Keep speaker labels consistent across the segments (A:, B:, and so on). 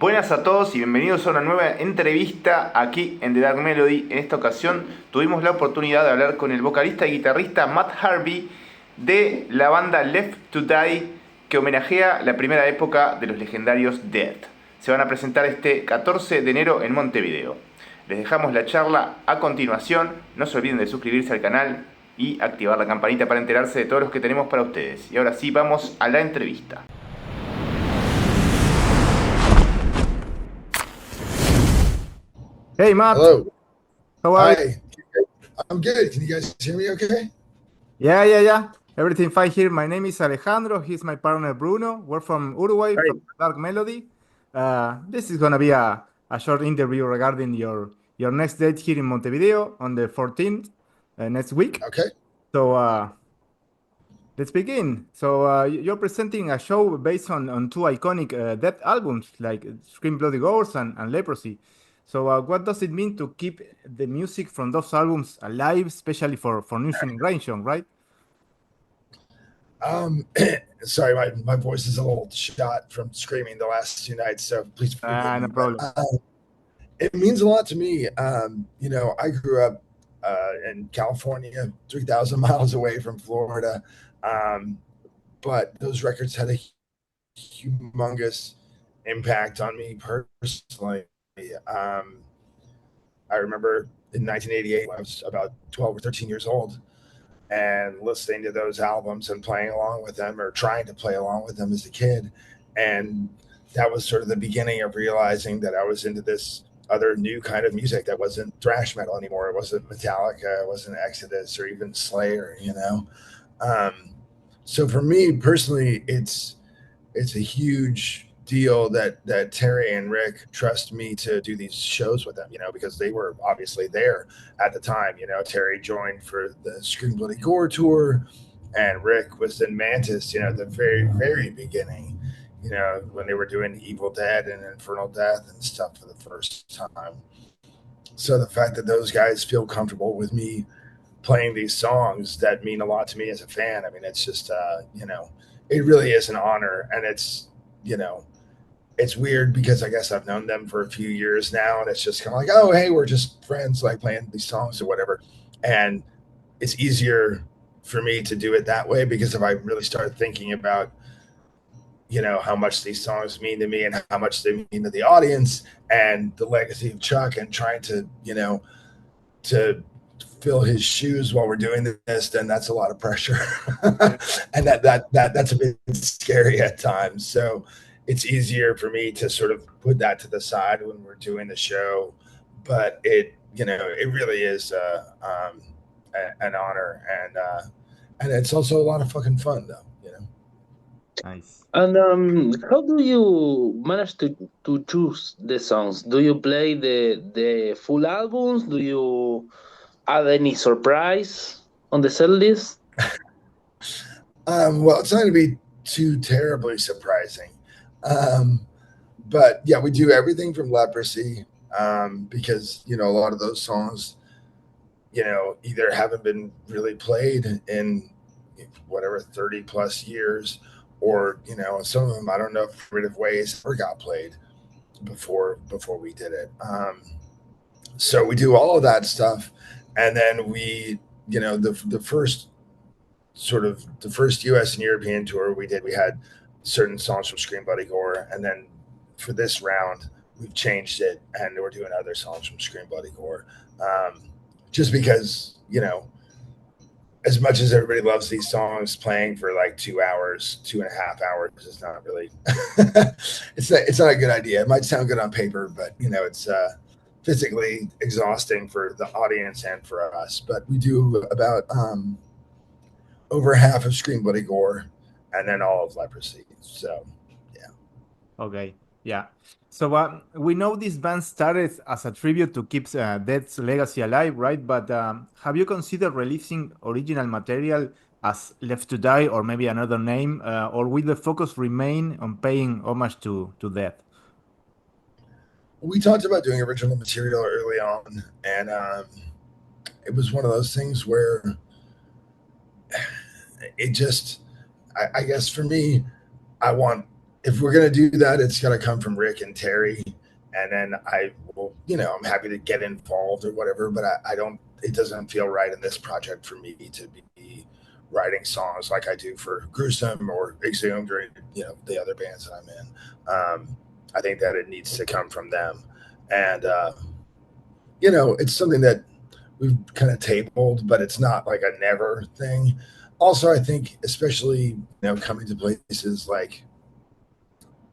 A: Buenas a todos y bienvenidos a una nueva entrevista aquí en The Dark Melody. En esta ocasión tuvimos la oportunidad de hablar con el vocalista y guitarrista Matt Harvey de la banda Left to Die, que homenajea la primera época de los legendarios Dead. Se van a presentar este 14 de enero en Montevideo. Les dejamos la charla a continuación. No se olviden de suscribirse al canal y activar la campanita para enterarse de todos los que tenemos para ustedes. Y ahora sí, vamos a la entrevista. Hey Matt,
B: Hello.
A: how are you?
B: Hi. I'm good. Can you guys hear me okay?
A: Yeah. Everything fine here. My name is Alejandro. He's my partner Bruno. We're from Uruguay,
B: Great.
A: from Dark Melody. This is gonna be a short interview regarding your next date here in Montevideo on the 14th next week.
B: Okay.
A: So let's begin. So you're presenting a show based on two iconic Death albums like Scream Bloody Ghosts and Leprosy. So what does it mean to keep the music from those albums alive, especially for new generation, right?
B: Sorry, my voice is a little shot from screaming the last 2 nights, so please forgive me.
A: No problem.
B: It means a lot to me. I grew up in California, 3,000 miles away from Florida, but those records had a humongous impact on me personally. I remember in 1988, when I was about 12 or 13 years old, and listening to those albums and playing along with them or trying to play along with them as a kid. And that was sort of the beginning of realizing that I was into this other new kind of music that wasn't thrash metal anymore. It wasn't Metallica, it wasn't Exodus or even Slayer. So for me personally, it's a huge deal that Terry and Rick trust me to do these shows with them, because they were obviously there at the time. Terry joined for the Scream Bloody Gore tour, and Rick was in Mantis, at the very, very beginning, when they were doing Evil Dead and Infernal Death and stuff for the first time. So the fact that those guys feel comfortable with me playing these songs that mean a lot to me as a fan, I mean, it's just, it really is an honor. And it's weird because I guess I've known them for a few years now, and it's just kind of like, oh, hey, we're just friends, like playing these songs or whatever. And it's easier for me to do it that way, because if I really start thinking about, how much these songs mean to me and how much they mean to the audience and the legacy of Chuck, and trying to, to fill his shoes while we're doing this, then that's a lot of pressure. And that's a bit scary at times. So it's easier for me to sort of put that to the side when we're doing the show, but it really is an honor, and it's also a lot of fucking fun, though.
A: Nice.
C: And how do you manage to choose the songs? Do you play the full albums? Do you add any surprise on the set list?
B: Well, it's not going to be too terribly surprising. But yeah, we do everything from Leprosy, because, a lot of those songs, either haven't been really played in whatever 30 plus years, or, some of them, I don't know if creative ways ever got played before we did it. So we do all of that stuff. And then we, the first US and European tour we had certain songs from Scream Bloody Gore, and then for this round we've changed it and we're doing other songs from Scream Bloody Gore, just because, as much as everybody loves these songs, playing for like 2 hours, 2.5 hours is not really it's not a good idea. It might sound good on paper, but it's physically exhausting for the audience and for us. But we do about over half of Scream Bloody Gore and then all of Leprosy. So, yeah.
A: Okay, yeah. So we know this band started as a tribute to keep Dead's legacy alive, right? But have you considered releasing original material as Left to Die or maybe another name? Or will the focus remain on paying homage to Dead?
B: We talked about doing original material early on, and it was one of those things where it just, I guess for me, I want if we're going to do that, it's got to come from Rick and Terry. And then I will, I'm happy to get involved or whatever, but I don't, it doesn't feel right in this project for me to be writing songs like I do for Gruesome or Exhumed or, the other bands that I'm in. I think that it needs to come from them. And, it's something that we've kind of tabled, but it's not like a never thing. Also, I think, especially, coming to places like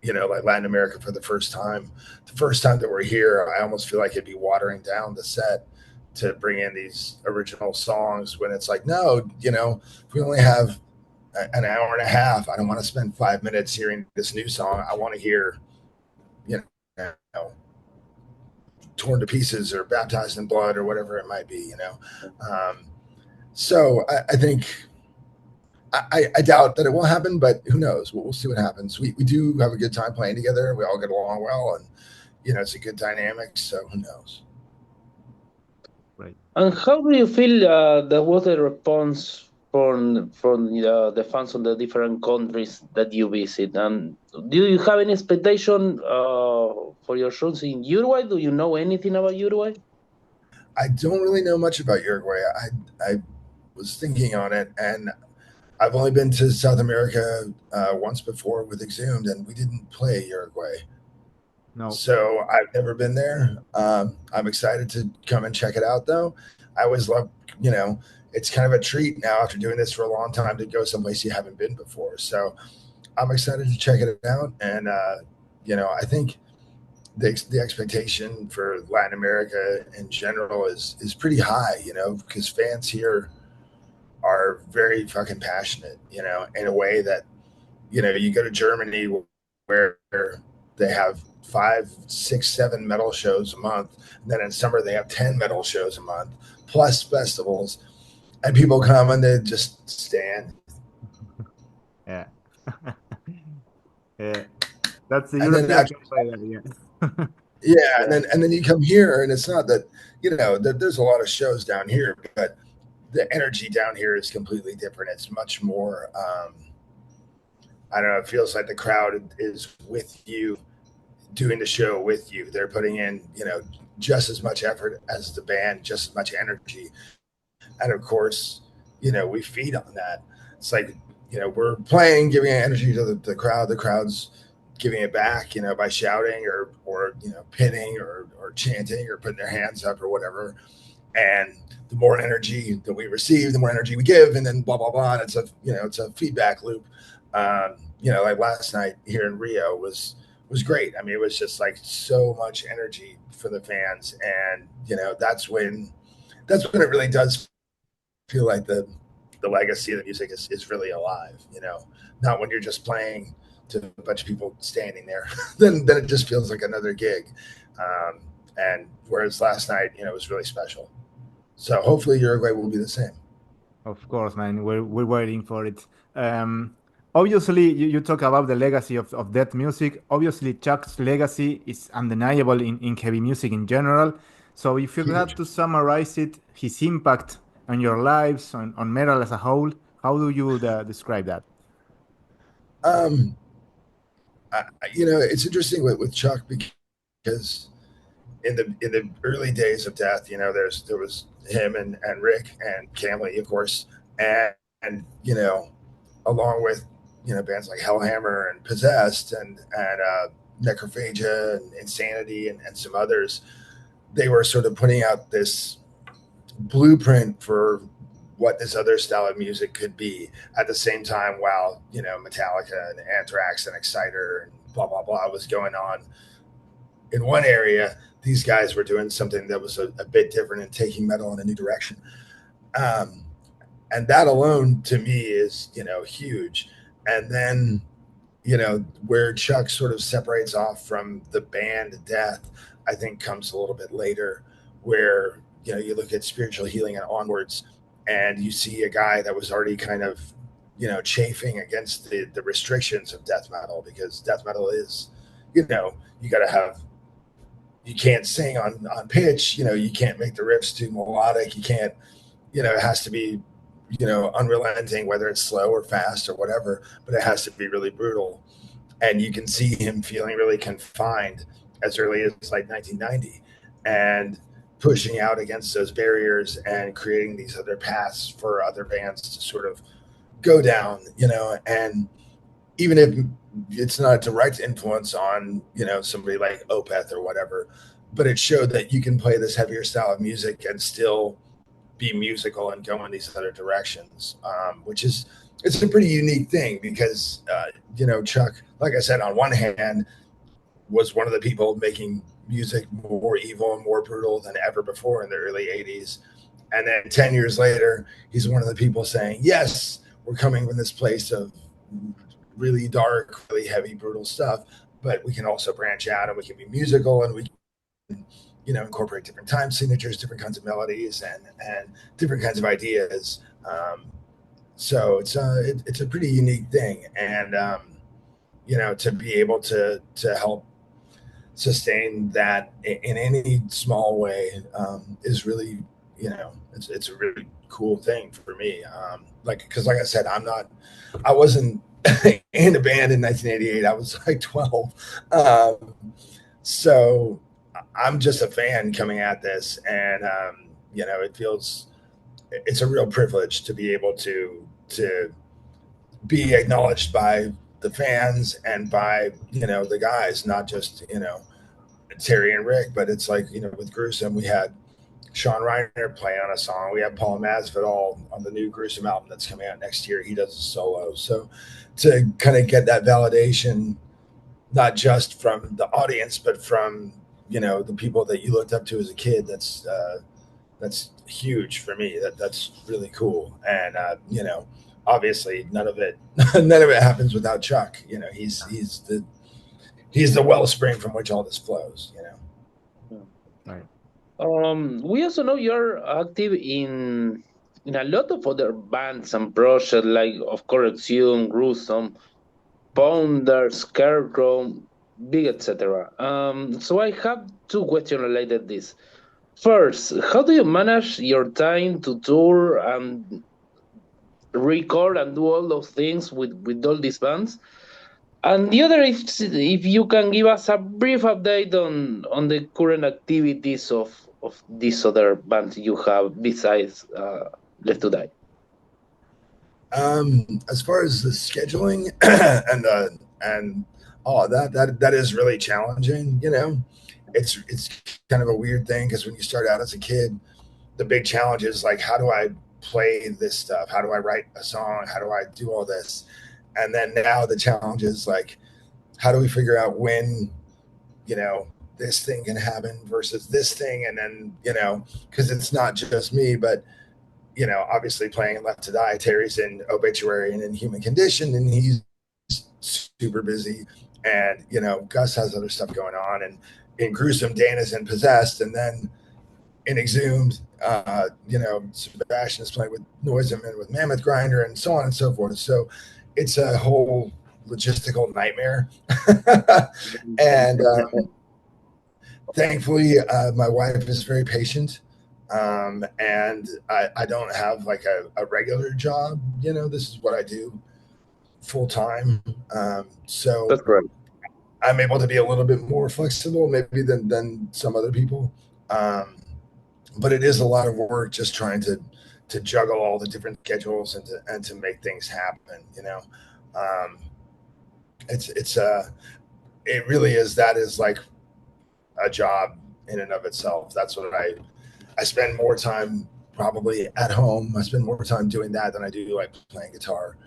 B: Latin America for the first time that we're here, I almost feel like it'd be watering down the set to bring in these original songs when it's like, no, if we only have an hour and a half, I don't want to spend 5 minutes hearing this new song. I want to hear, Torn to Pieces or Baptized in Blood or whatever it might be, So I think, I doubt that it will happen, but who knows? We'll see what happens. We do have a good time playing together. We all get along well, and it's a good dynamic. So who knows?
C: Right. And how do you feel there was a response from the fans from the different countries that you visit? And do you have any expectation for your shows in Uruguay? Do you know anything about Uruguay?
B: I don't really know much about Uruguay. I was thinking on it, and I've only been to South America once before with Exhumed, and we didn't play Uruguay.
A: No.
B: So I've never been there. I'm excited to come and check it out, though. I always love, it's kind of a treat now after doing this for a long time to go someplace you haven't been before. So I'm excited to check it out. And, I think the expectation for Latin America in general is pretty high, because fans here are very fucking passionate, in a way that, you go to Germany where they have 5, 6, 7 metal shows a month. And then in summer, they have 10 metal shows a month, plus festivals. And people come and they just stand.
A: Yeah. Yeah. That's the
B: European
A: yeah.
B: Yeah. And then you come here, and it's not that, there's a lot of shows down here, but the energy down here is completely different. It's much more, I don't know, it feels like the crowd is with you, doing the show with you. They're putting in, just as much effort as the band, just as much energy. And of course, we feed on that. It's like, we're playing, giving energy to the crowd. The crowd's giving it back, by shouting or pinning or chanting or putting their hands up or whatever. And the more energy that we receive, the more energy we give, and then blah, blah, blah. And it's a feedback loop. Like last night here in Rio was great. I mean, it was just like so much energy for the fans. And, that's when it really does feel like the legacy of the music is really alive, not when you're just playing to a bunch of people standing there, then it just feels like another gig. And whereas last night, it was really special. So hopefully Uruguay will be the same.
A: Of course, man. We're waiting for it. Obviously, you talk about the legacy of death music. Obviously, Chuck's legacy is undeniable in heavy music in general. So if you had to summarize it, his impact on your lives, on metal as a whole, how do you describe that?
B: It's interesting with Chuck because in the early days of Death, there was him and Rick and Camley, of course, and along with bands like Hellhammer and Possessed and Necrophagia and Insanity and some others. They were sort of putting out this blueprint for what this other style of music could be at the same time while Metallica and Anthrax and Exciter and blah blah blah was going on in one area. These guys were doing something that was a bit different and taking metal in a new direction, and that alone to me is huge. And then where Chuck sort of separates off from the band Death, I think comes a little bit later, where you look at Spiritual Healing and onwards, and you see a guy that was already kind of chafing against the restrictions of death metal, because death metal is you got to have, you can't sing on pitch, you can't make the riffs too melodic, you can't, it has to be unrelenting, whether it's slow or fast or whatever, but it has to be really brutal. and you can see him feeling really confined as early as like 1990, and pushing out against those barriers and creating these other paths for other bands to sort of go down, and even if it's not a direct influence on, somebody like Opeth or whatever, but it showed that you can play this heavier style of music and still be musical and go in these other directions, which is, it's a pretty unique thing because, Chuck, like I said, on one hand, was one of the people making music more evil and more brutal than ever before in the early 80s. And then 10 years later, he's one of the people saying, yes, we're coming from this place of really dark, really heavy, brutal stuff, but we can also branch out and we can be musical and we can, incorporate different time signatures, different kinds of melodies and different kinds of ideas. So it's a pretty unique thing. And, to be able to help sustain that in any small way is really, it's a really cool thing for me. Because like I said, I wasn't in a band in 1988. I was like 12. So I'm just a fan coming at this, and it's a real privilege to be able to be acknowledged by the fans and by the guys, not just Terry and Rick, but it's like with Gruesome we had Sean Reiner play on a song, we have Paul Masvidal on the new Gruesome album that's coming out next year, he does a solo. So to kind of get that validation, not just from the audience but from the people that you looked up to as a kid, that's huge for me. That's really cool. And obviously none of it happens without Chuck. He's the wellspring from which all this flows.
A: Right.
C: We also know you're active in a lot of other bands and projects, like of Correction, Gruesome, Pounder, Scarecrow, Big, etc. So I have two questions related to this. First, how do you manage your time to tour and record and do all those things with all these bands? And the other is if you can give us a brief update on the current activities of these other bands you have besides Left to Die.
B: As far as the scheduling and all that is really challenging. It's kind of a weird thing because when you start out as a kid, the big challenge is like, how do I play this stuff? How do I write a song? How do I do all this? And then now the challenge is like, how do we figure out when, this thing can happen versus this thing? And then, because it's not just me, but, obviously playing Left to Die, Terry's in Obituary and in Human Condition, and he's super busy. And, Gus has other stuff going on. And in Gruesome, Dana's in Possessed. And then in Exhumed, Sebastian is playing with Noisem and with Mammoth Grinder and so on and so forth. So it's a whole logistical nightmare. And thankfully, my wife is very patient. And I don't have like a regular job. This is what I do full time. So
C: That's right.
B: I'm able to be a little bit more flexible maybe than some other people. But it is a lot of work just trying to juggle all the different schedules and to make things happen. It really is. That is like a job in and of itself. That's what I spend more time probably at home. I spend more time doing that than I do like playing guitar.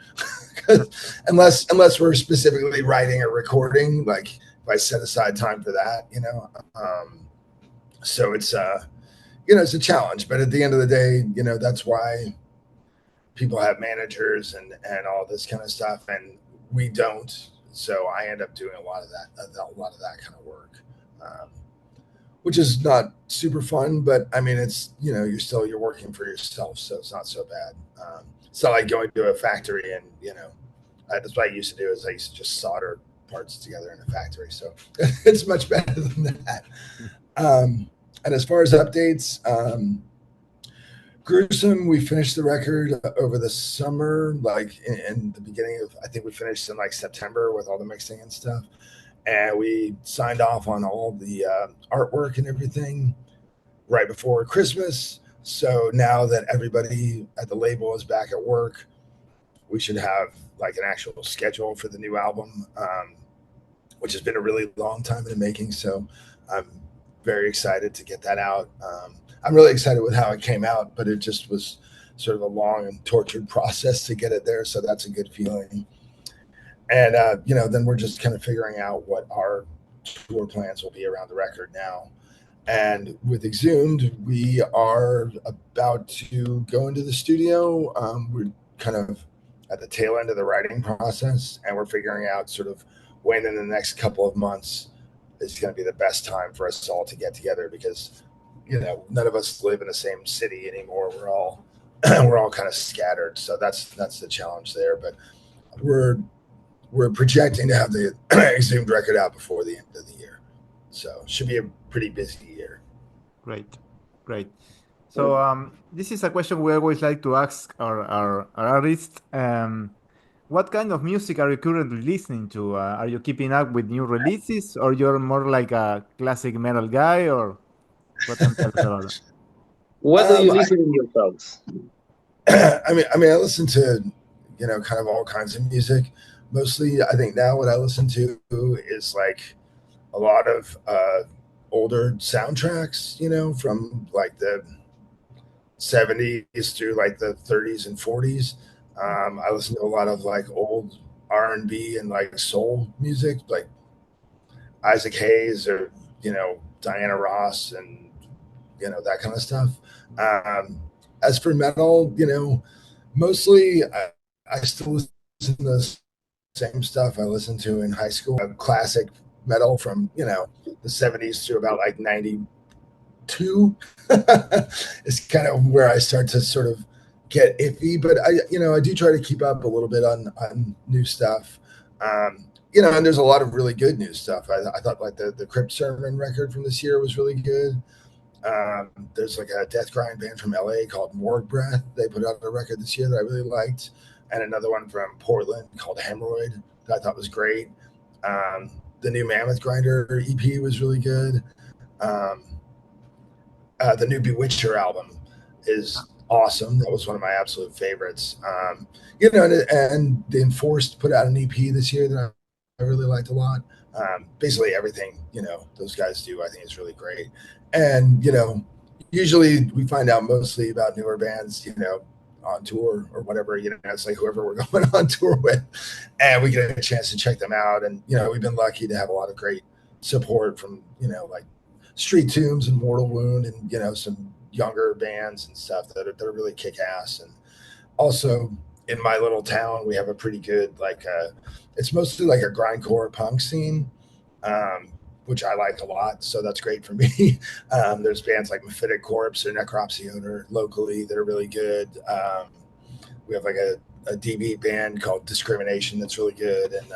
B: unless we're specifically writing or recording, like if I set aside time for that, so it's it's a challenge, but at the end of the day, that's why people have managers and all this kind of stuff, and we don't. So I end up doing a lot of that kind of work, which is not super fun, but I mean, it's, you're working for yourself. So it's not so bad. It's not like going to a factory and, that's what I used to do is I used to just solder parts together in a factory. So it's much better than that. And as far as updates, Gruesome, we finished the record over the summer, like in the beginning of, I think we finished in like September with all the mixing and stuff. And we signed off on all the artwork and everything right before Christmas. So now that everybody at the label is back at work, we should have like an actual schedule for the new album, which has been a really long time in the making. So I'm very excited to get that out. I'm really excited with how it came out, but it just was sort of a long and tortured process to get it there. So that's a good feeling. And, then we're just kind of figuring out what our tour plans will be around the record now. And with Exhumed, we are about to go into the studio. We're kind of at the tail end of the writing process, and we're figuring out sort of when in the next couple of months is going to be the best time for us all to get together, because none of us live in the same city anymore. We're all kind of scattered, so that's the challenge there. But we're projecting to have the Exhumed record out before the end of the year, so it should be a pretty busy year.
D: Great. So this is a question we always like to ask our artists. What kind of music are you currently listening to? Are you keeping up with new releases, or you're more like a classic metal guy, or what can you tell us about it?
C: What do you listen in your songs?
B: I mean, I listen to, kind of all kinds of music. Mostly, I think now what I listen to is like a lot of older soundtracks, from like the 70s through like the 30s and 40s. I listen to a lot of like old R&B and like soul music, like Isaac Hayes or, Diana Ross and, that kind of stuff. As for metal, mostly I still listen to the same stuff I listened to in high school. Classic metal from, the 70s to about like 92 is kind of where I start to sort of get iffy, but I do try to keep up a little bit on new stuff. And there's a lot of really good new stuff. I thought like the Crypt Sermon record from this year was really good. There's like a death grind band from LA called Morgue Breath. They put out a record this year that I really liked, and another one from Portland called Hemorrhoid that I thought was great. The new Mammoth Grinder EP was really good. The new Bewitcher album is awesome. That was one of my absolute favorites. And the Enforced put out an EP this year that I really liked a lot. Basically everything, those guys do, I think is really great. And, usually we find out mostly about newer bands, on tour or whatever, it's like whoever we're going on tour with, and we get a chance to check them out. And, we've been lucky to have a lot of great support from, like Street Tombs and Mortal Wound and, some younger bands and stuff that are really kick ass. And also in my little town, we have a pretty good, like, it's mostly like a grindcore punk scene, which I like a lot. So that's great for me. There's bands like Mephitic Corpse or Necropsy Owner locally that are really good. We have like a DB band called Discrimination that's really good. And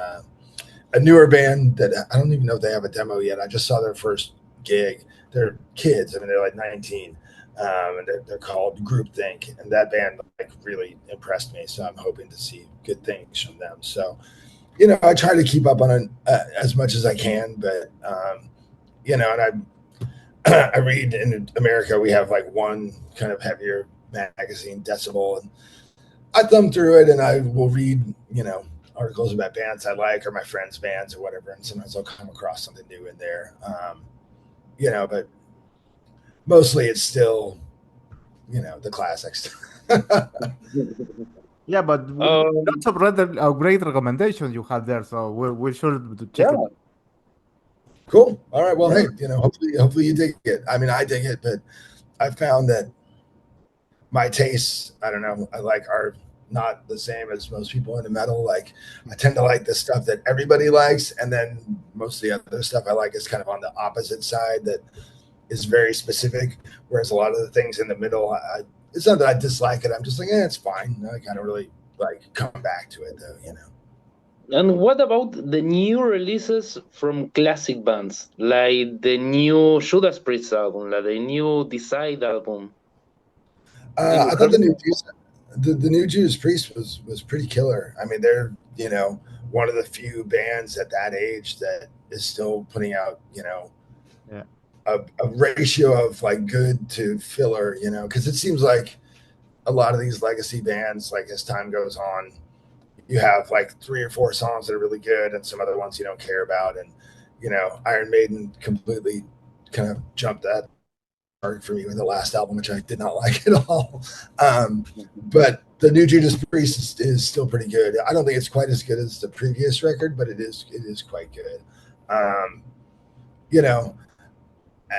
B: a newer band that I don't even know if they have a demo yet. I just saw their first gig. They're kids. I mean, they're like 19. And they're called Groupthink. And that band like really impressed me. So I'm hoping to see good things from them. So, I try to keep up on it as much as I can, but, and I read in America, we have like one kind of heavier magazine, Decibel, and I thumb through it and I will read, articles about bands I like or my friends' bands or whatever. And sometimes I'll come across something new in there, but mostly it's still, the classics.
D: Yeah, but lots of great recommendations you had there, so we're sure to check it.
B: Cool. All right. Well, hey, hopefully you dig it. I mean, I dig it, but I found that my tastes, I don't know, are not the same as most people into metal. Like, I tend to like the stuff that everybody likes, and then most of the other stuff I like is kind of on the opposite side that is very specific. Whereas a lot of the things in the middle, it's not that I dislike it. I'm just like, it's fine. I kind of really come back to it though,
C: And what about the new releases from classic bands, like the new Judas Priest album, like the new Decide album?
B: I thought the new Judas Priest was pretty killer. I mean, they're one of the few bands at that age that is still putting out
D: Yeah.
B: a ratio of like good to filler. Because it seems like a lot of these legacy bands, like as time goes on, you have like 3 or 4 songs that are really good and some other ones you don't care about. And Iron Maiden completely kind of jumped that for me with the last album, which I did not like at all. But the new Judas Priest is still pretty good. I don't think it's quite as good as the previous record, but it is quite good.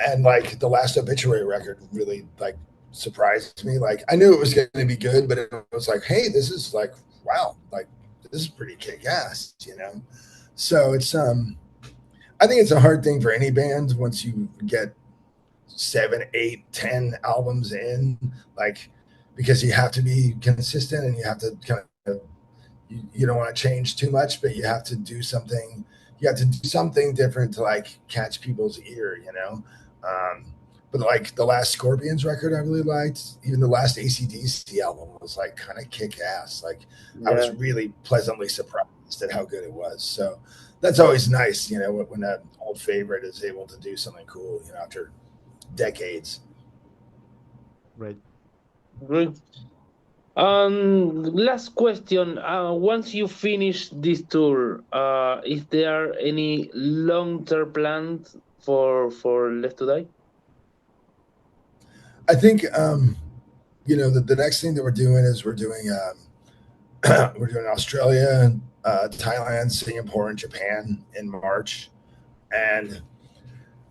B: And like the last Obituary record really like surprised me. Like I knew it was going to be good, but it was like, hey, this is like, wow, like this is pretty kick-ass, So it's I think it's a hard thing for any band once you get 7, 8, 10 albums in, like, because you have to be consistent and you have to kind of, you don't want to change too much, but you have to do something. You have to do something different to like catch people's ear, But like the last Scorpions record, I really liked. Even the last AC/DC album was like kind of kick ass. Like I was really pleasantly surprised at how good it was. So that's always nice, when that old favorite is able to do something cool, after decades.
D: Right.
C: Great. Last question. Once you finish this tour, is there any long-term plans for Left to Die?
B: I think the next thing that we're doing is we're doing Australia, Thailand, Singapore, and Japan in March, and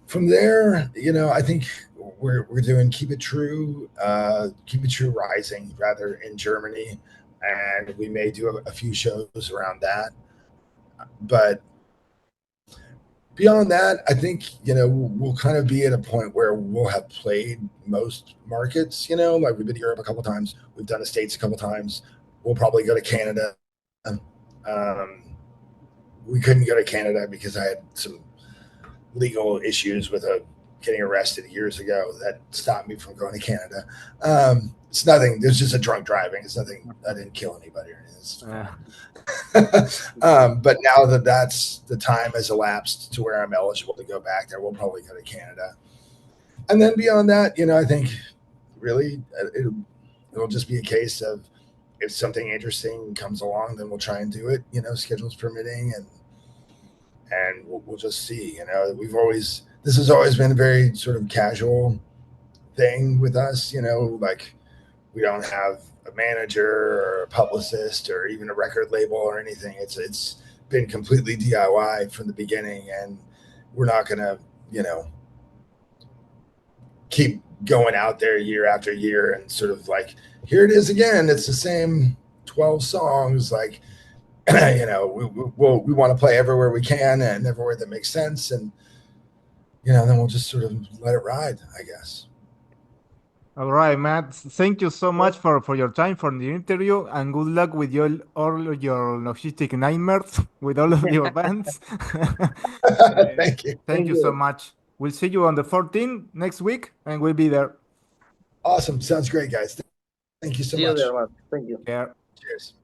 B: from there, I think we're doing Keep It True Rising rather in Germany, and we may do a few shows around that. But beyond that, I think we'll kind of be at a point where we'll have played most markets. Like we've been to Europe a couple times, we've done the States a couple times. We'll probably go to Canada. We couldn't go to Canada because I had some legal issues with getting arrested years ago that stopped me from going to Canada. It's nothing. There's just a drunk driving. It's nothing. I didn't kill anybody or anything. But now that's the time has elapsed to where I'm eligible to go back there, we'll probably go to Canada. And then beyond that, I think really it'll just be a case of if something interesting comes along, then we'll try and do it, schedules permitting, and we'll just see. This has always been a very sort of casual thing with us, like we don't have a manager or a publicist or even a record label or anything. It's been completely DIY from the beginning, and we're not gonna, keep going out there year after year and sort of like, here it is again. It's the same 12 songs. Like, we want to play everywhere we can and everywhere that makes sense. And, then we'll just sort of let it ride, I guess.
D: All right, Matt. Thank you so much for your time, for the interview, and good luck with all your logistic nightmares with all of your bands.
B: Thank you.
D: Thank you so much. We'll see you on the 14th next week, and we'll be there.
B: Awesome. Sounds great, guys. Thank you so much.
C: See you there, man. Thank you.
D: Yeah.
B: Cheers.